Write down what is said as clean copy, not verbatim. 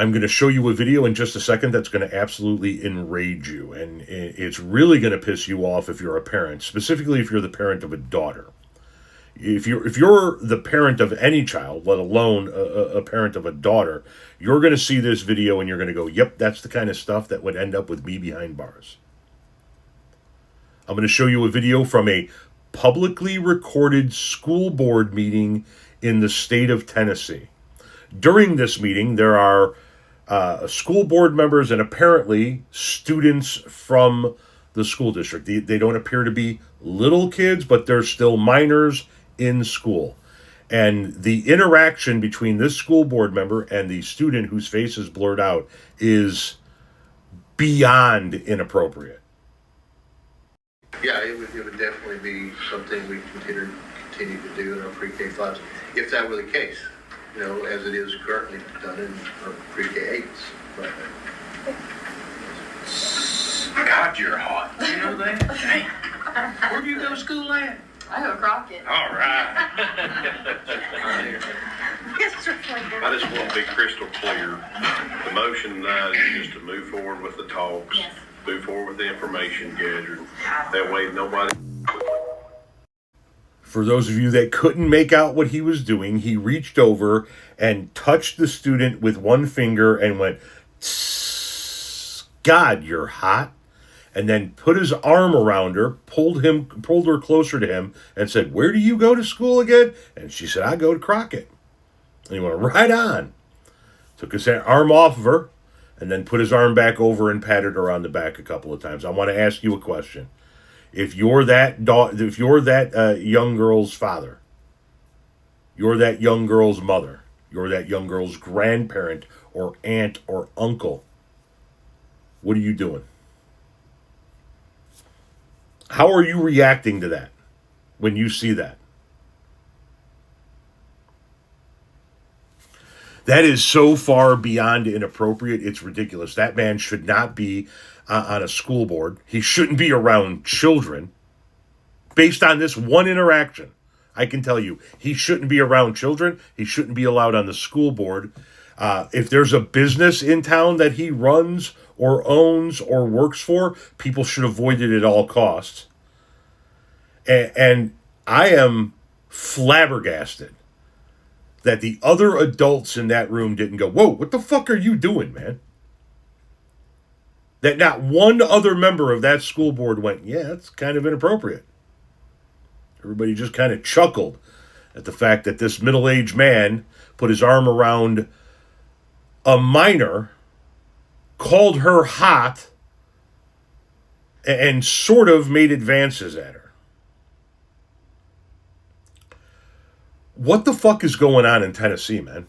I'm going to show you a video in just a second that's going to absolutely enrage you, and it's really going to piss you off if you're a parent, specifically if you're the parent of a daughter. If you're the parent of any child, let alone a parent of a daughter, you're going to see this video and you're going to go, "Yep, that's the kind of stuff that would end up with me behind bars." I'm going to show you a video from a publicly recorded school board meeting in the state of Tennessee. During this meeting, there are school board members and apparently students from the school district. They don't appear to be little kids, but they're still minors in school. And the interaction between this school board member and the student whose face is blurred out is beyond inappropriate. Yeah, it would definitely be something we continue to do in our pre-K 5s, if that were the case, as it is currently done in our pre-K 8s. Right. God, you're hot. You know that? Hey, where do you go to school at? I go Crockett. All right. I just want to be crystal clear. The motion tonight is just to move forward with the talks, Yes. move forward with the information gathered. That way nobody... For those of you that couldn't make out what he was doing, he reached over and touched the student with one finger and went, "God, you're hot." And then put his arm around her, pulled her closer to him, and said, "Where do you go to school again?" And she said, "I go to Crockett." And he went right on. Took his arm off of her, and then put his arm back over and patted her on the back a couple of times. I want to ask you a question. If you're that young girl's father, you're that young girl's mother, you're that young girl's grandparent or aunt or uncle, what are you doing? How are you reacting to that when you see that? That is so far beyond inappropriate, it's ridiculous. That man should not be on a school board. He shouldn't be around children. Based on this one interaction, I can tell you, he shouldn't be around children. He shouldn't be allowed on the school board. If there's a business in town that he runs or owns or works for, people should avoid it at all costs. And I am flabbergasted that the other adults in that room didn't go, "Whoa, what the fuck are you doing, man?" That not one other member of that school board went, "Yeah, that's kind of inappropriate." Everybody just kind of chuckled at the fact that this middle-aged man put his arm around a minor, called her hot, and sort of made advances at her. What the fuck is going on in Tennessee, man?